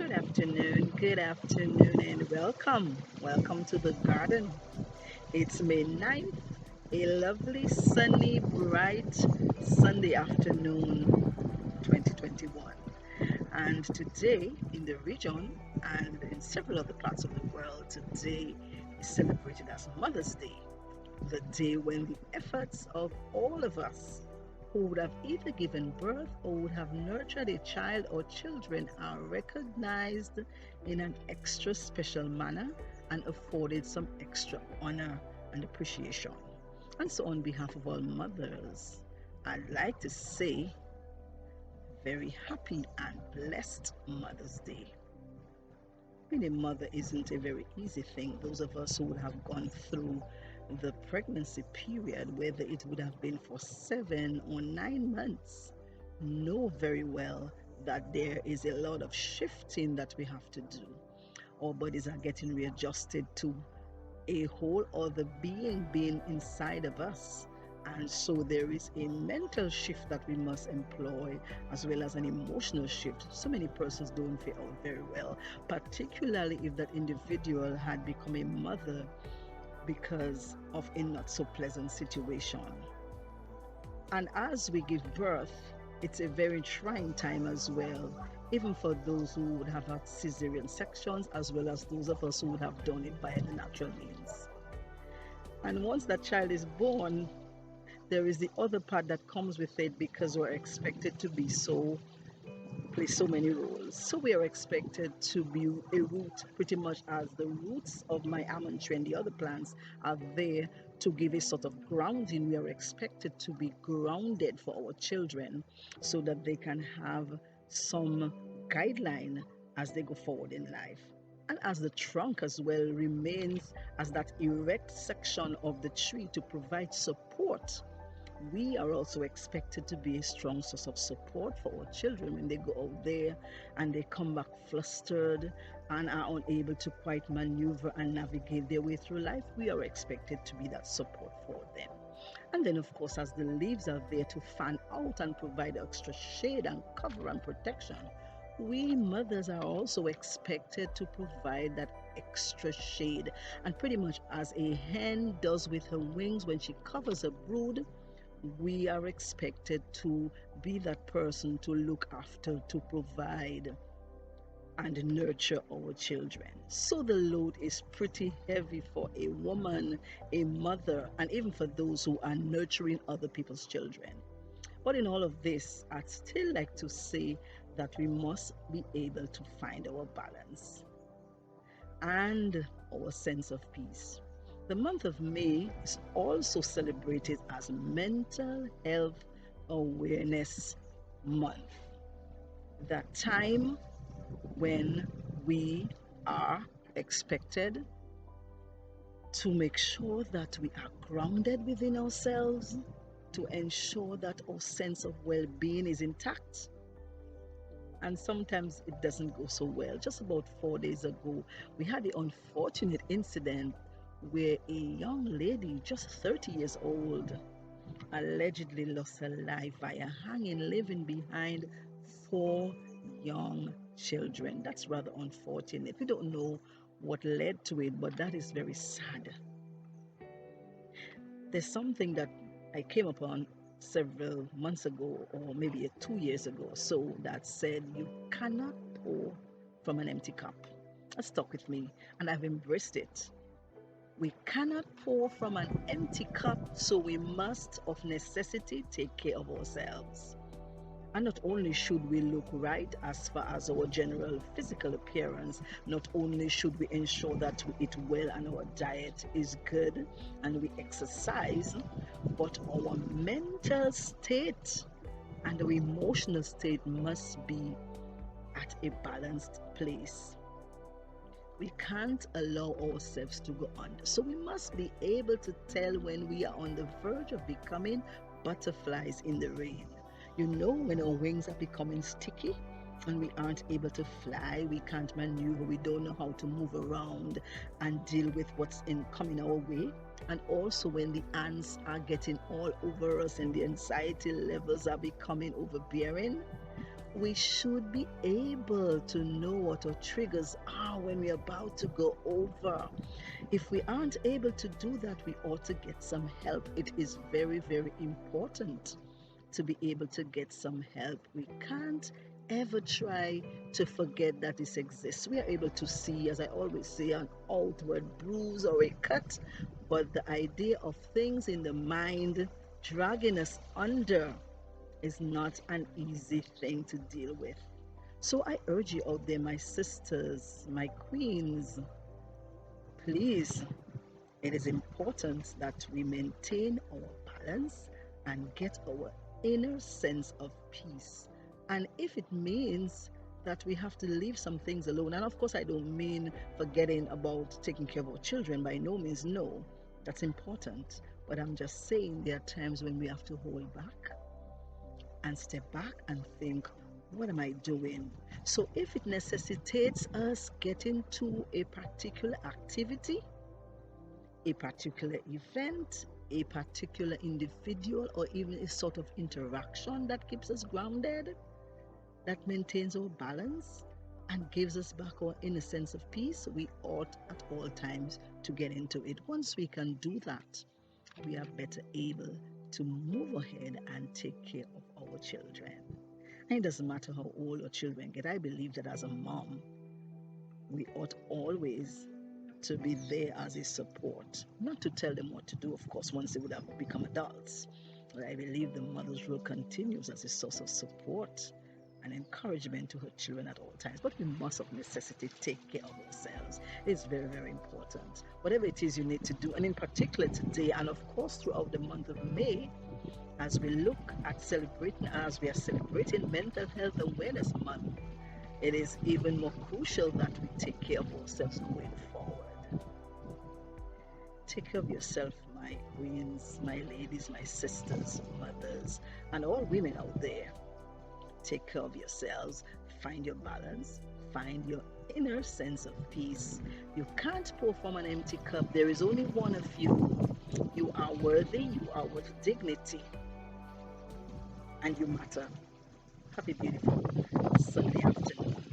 Good afternoon, and welcome. Welcome to the garden. It's May 9th, a lovely, sunny, bright Sunday afternoon, 2021. And today, in the region and in several other parts of the world, today is celebrated as Mother's Day, the day when the efforts of all of us who would have either given birth or would have nurtured a child or children are recognized in an extra special manner and afforded some extra honor and appreciation. And so, on behalf of all mothers, I'd like to say very happy and blessed Mother's Day. Being a mother isn't a very easy thing. Those of us who would have gone through the pregnancy period, whether it would have been for 7 or 9 months, know very well that there is a lot of shifting that we have to do. Our bodies are getting readjusted to a whole other being inside of us. And so there is a mental shift that we must employ as well as an emotional shift. So many persons don't feel out very well, particularly if that individual had become a mother because of a not so pleasant situation. And as we give birth, it's a very trying time as well, even for those who would have had cesarean sections, as well as those of us who would have done it via the natural means. And once that child is born, there is the other part that comes with it because we're expected to be play so many roles. So we are expected to be a root, pretty much as the roots of my almond tree and the other plants are there to give a sort of grounding. We are expected to be grounded for our children so that they can have some guideline as they go forward in life. And as the trunk as well remains as that erect section of the tree to provide support, we are also expected to be a strong source of support for our children when they go out there and they come back flustered and are unable to quite maneuver and navigate their way through life. We are expected to be that support for them. And then, of course, as the leaves are there to fan out and provide extra shade and cover and protection, we mothers are also expected to provide that extra shade. And pretty much as a hen does with her wings when she covers a brood, we are expected to be that person to look after, to provide and nurture our children. So the load is pretty heavy for a woman, a mother, and even for those who are nurturing other people's children. But in all of this, I'd still like to say that we must be able to find our balance and our sense of peace. The month of May is also celebrated as Mental Health Awareness Month, that time when we are expected to make sure that we are grounded within ourselves, to ensure that our sense of well-being is intact. And sometimes it doesn't go so well. Just about 4 days ago, we had the unfortunate incident where a young lady, just 30 years old, allegedly lost her life via hanging, leaving behind 4 young children. That's rather unfortunate. We don't know what led to it, but that is very sad. There's something that I came upon several months ago, or maybe 2 years ago, so that said you cannot pour from an empty cup. That stuck with me, and I've embraced it. We cannot pour from an empty cup, so we must, of necessity, take care of ourselves. And not only should we look right as far as our general physical appearance, not only should we ensure that we eat well and our diet is good and we exercise, but our mental state and our emotional state must be at a balanced place. We can't allow ourselves to go under. So we must be able to tell when we are on the verge of becoming butterflies in the rain. You know, when our wings are becoming sticky and we aren't able to fly, we can't maneuver, we don't know how to move around and deal with what's coming our way. And also when the ants are getting all over us and the anxiety levels are becoming overbearing, We should be able to know what our triggers are when we're about to go over. If we aren't able to do that, we ought to get some help. It is very, very important to be able to get some help. We can't ever try to forget that this exists. We are able to see, as I always say, an outward bruise or a cut, but the idea of things in the mind dragging us under is not an easy thing to deal with. So I urge you out there, my sisters, my queens, please, it is important that we maintain our balance and get our inner sense of peace. And if it means that we have to leave some things alone, and of course, I don't mean forgetting about taking care of our children, by no means, no, that's important. But I'm just saying there are times when we have to hold back and step back and think, what am I doing? So if it necessitates us getting to a particular activity, a particular event, a particular individual, or even a sort of interaction that keeps us grounded, that maintains our balance and gives us back our inner sense of peace, we ought at all times to get into it. Once we can do that, we are better able to move ahead and take care of our children. And it doesn't matter how old your children get. I believe that as a mom, we ought always to be there as a support, not to tell them what to do, of course, once they would have become adults. But I believe the mother's role continues as a source of support and encouragement to her children at all times. But we must of necessity take care of ourselves. It's very, very important. Whatever it is you need to do, and in particular today, and of course throughout the month of May, as we look at celebrating, as we are celebrating Mental Health Awareness Month, it is even more crucial that we take care of ourselves going forward. Take care of yourself, my queens, my ladies, my sisters, mothers, and all women out there. Take care of yourselves. Find your balance. Find your inner sense of peace. You can't pour from an empty cup. There is only one of you. You are worthy. You are worth dignity. And you matter. Have a beautiful Sunday afternoon.